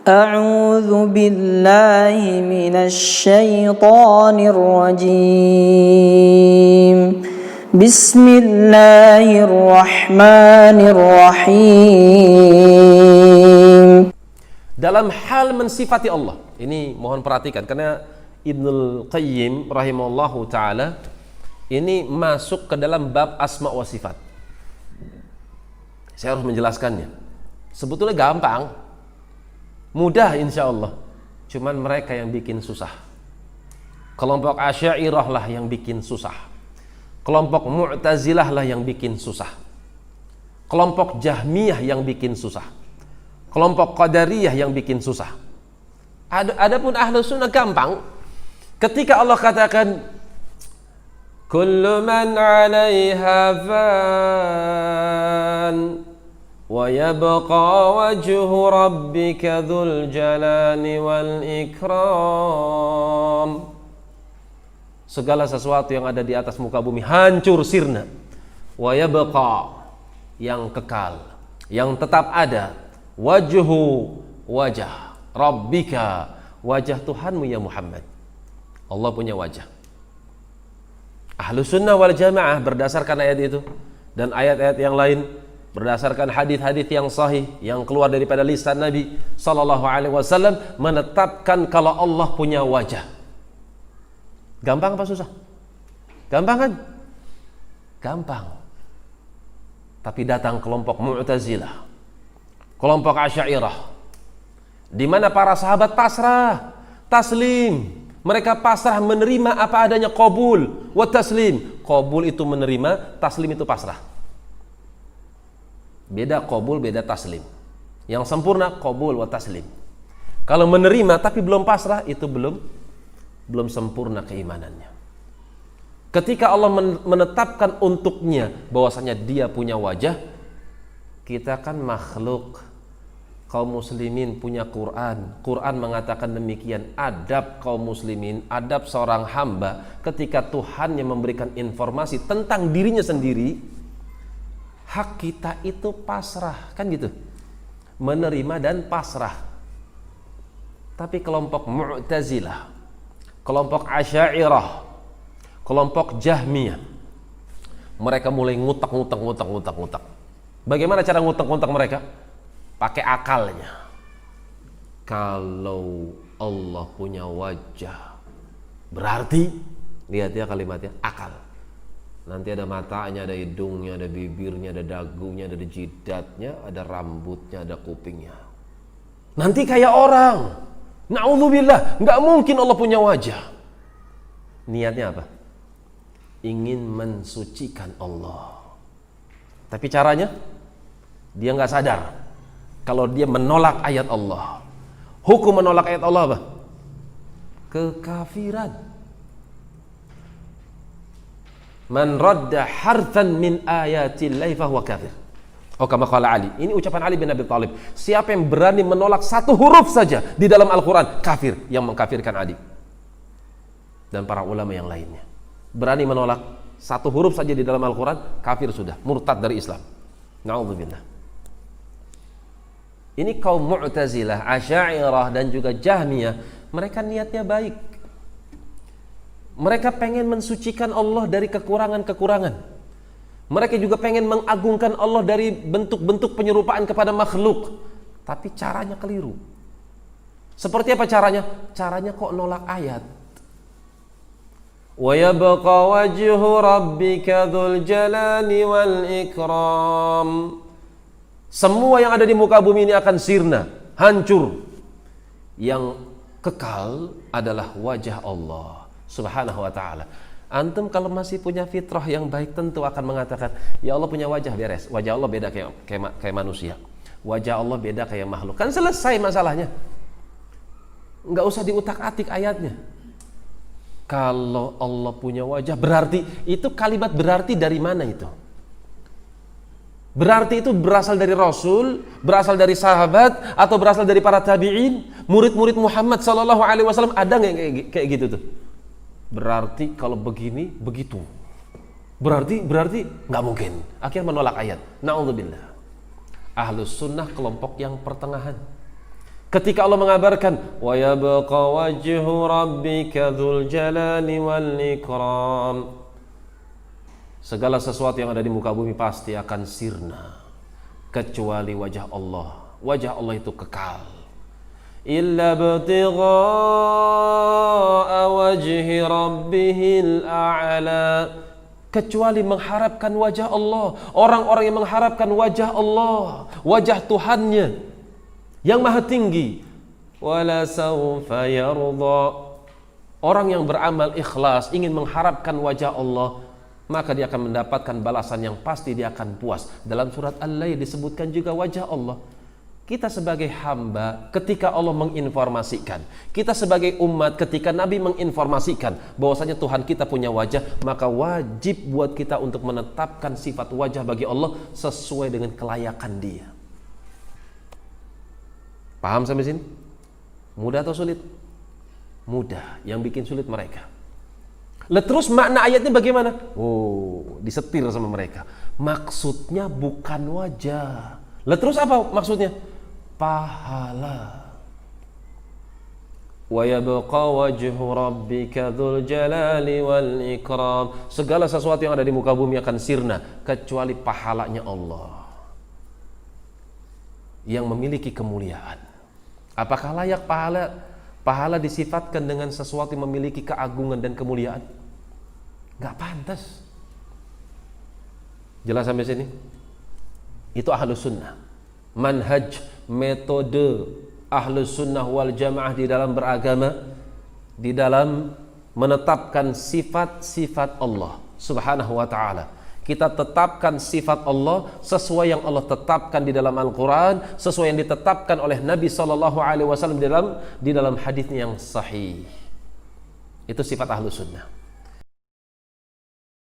أعوذ بالله من الشيطان الرجيم بسم الله الرحمن الرحيم. Dalam hal mensifati Allah, ini mohon perhatikan karena Ibnul Qayyim rahimahullahu ta'ala ini masuk ke dalam bab asma wa sifat. Saya harus menjelaskannya. Sebetulnya gampang, mudah insya Allah, cuman mereka yang bikin susah. Kelompok Asy'ariyah lah yang bikin susah, kelompok Mu'tazilah lah yang bikin susah, kelompok Jahmiyah yang bikin susah, kelompok Qadariyah yang bikin susah. Adapun Ahlus Sunnah gampang. Ketika Allah katakan kullu man 'alaiha fan wa yabqa wajhu rabbika dzul jalali wal ikram, segala sesuatu yang ada di atas muka bumi hancur sirna, wa yabqa, yang kekal, yang tetap ada, wajhu, wajah rabbika, wajah Tuhanmu ya Muhammad. Allah punya wajah. Ahlus Sunnah wal Jamaah berdasarkan ayat itu dan ayat-ayat yang lain, berdasarkan hadis-hadis yang sahih yang keluar daripada lisan Nabi sallallahu alaihi wasallam, menetapkan kalau Allah punya wajah. Gampang apa susah? Gampang kan? Gampang. Tapi datang kelompok Mu'tazilah, kelompok Asy'ariyah, di mana para sahabat pasrah, taslim. Mereka pasrah menerima apa adanya, qabul wa taslim. Qabul itu menerima, taslim itu pasrah. Beda qabul, beda taslim. Yang sempurna qabul wa taslim. Kalau menerima tapi belum pasrah, itu belum sempurna keimanannya. Ketika Allah menetapkan untuknya bahwasanya dia punya wajah, kita kan makhluk, kaum muslimin punya Quran. Quran mengatakan demikian. Adab kaum muslimin, adab seorang hamba ketika Tuhan yang memberikan informasi tentang dirinya sendiri, hak kita itu pasrah, kan gitu, menerima dan pasrah. Tapi kelompok Mu'tazilah, kelompok Asy'ariyah, kelompok Jahmiyah, mereka mulai ngutak. Bagaimana cara ngutak mereka? Pakai akalnya. Kalau Allah punya wajah, berarti, lihat ya kalimatnya, akal. Nanti ada matanya, ada hidungnya, ada bibirnya, ada dagunya, ada jidatnya, ada rambutnya, ada kupingnya. Nanti kayak orang. Na'udzubillah, nggak mungkin Allah punya wajah. Niatnya apa? Ingin mensucikan Allah. Tapi caranya, dia nggak sadar kalau dia menolak ayat Allah. Hukum menolak ayat Allah apa? Kekafiran. Man radda harfan min ayatillahi fahuwa kafir. Oh, kama qala Ali. Ini ucapan Ali bin Abi Thalib. Siapa yang berani menolak satu huruf saja di dalam Al-Quran, kafir. Yang mengkafirkan Ali dan para ulama yang lainnya. Berani menolak satu huruf saja di dalam Al-Quran, kafir sudah, murtad dari Islam. Na'udzubillah. Ini kaum Mu'tazilah, Asy'ariyah dan juga Jahmiyah, mereka niatnya baik. Mereka pengen mensucikan Allah dari kekurangan-kekurangan. Mereka juga pengen mengagungkan Allah dari bentuk-bentuk penyerupaan kepada makhluk. Tapi caranya keliru. Seperti apa caranya? Caranya kok nolak ayat. Wa yabqa wajhu rabbika dzul jalali wal ikram. Semua yang ada di muka bumi ini akan sirna, hancur. Yang kekal adalah wajah Allah Subhanahu wa ta'ala. Antum kalau masih punya fitrah yang baik tentu akan mengatakan, ya Allah punya wajah, beres. Wajah Allah beda kayak manusia. Wajah Allah beda kayak makhluk. Kan selesai masalahnya. Nggak usah diutak-atik ayatnya. Kalau Allah punya wajah, berarti itu kalimat berarti dari mana itu? Berarti itu berasal dari Rasul, berasal dari sahabat, atau berasal dari para tabi'in, murid-murid Muhammad sallallahu alaihi wasallam. Ada nggak kayak gitu tuh? Berarti kalau begini begitu. Berarti nggak mungkin. Akhirnya menolak ayat. Na'udzubillah. Ahlus Sunnah kelompok yang pertengahan. Ketika Allah mengabarkan wa yabqa wajhu rabbika dzul jalali wal ikram, segala sesuatu yang ada di muka bumi pasti akan sirna kecuali wajah Allah. Wajah Allah itu kekal. Illa ibtigha'a wajhi rabbihil a'la, kecuali mengharapkan wajah Allah. Orang-orang yang mengharapkan wajah Allah, wajah Tuhannya yang maha tinggi. Wala sawfa yarda, orang yang beramal ikhlas ingin mengharapkan wajah Allah, maka dia akan mendapatkan balasan yang pasti, dia akan puas. Dalam surat Al-Lail disebutkan juga wajah Allah. Kita sebagai hamba ketika Allah menginformasikan, kita sebagai umat ketika Nabi menginformasikan bahwasanya Tuhan kita punya wajah, maka wajib buat kita untuk menetapkan sifat wajah bagi Allah sesuai dengan kelayakan dia. Paham sampai sini? Mudah atau sulit? Mudah. Yang bikin sulit mereka. Lah terus makna ayatnya bagaimana? Oh, disetir sama mereka. Maksudnya bukan wajah. Lah terus apa maksudnya? Pahala. Wa yabqa wajhu rabbika dzul jalali wal ikram, segala sesuatu yang ada di muka bumi akan sirna kecuali pahalanya Allah yang memiliki kemuliaan. Apakah layak pahala disifatkan dengan sesuatu yang memiliki keagungan dan kemuliaan? Gak pantas. Jelas sampai sini? Itu ahlus sunnah. Manhaj, metode ahlus sunnah wal jamaah di dalam beragama, di dalam menetapkan sifat-sifat Allah subhanahu wa ta'ala. Kita tetapkan sifat Allah sesuai yang Allah tetapkan di dalam Al-Quran, sesuai yang ditetapkan oleh Nabi SAW di dalam hadisnya yang sahih. Itu sifat ahlus sunnah.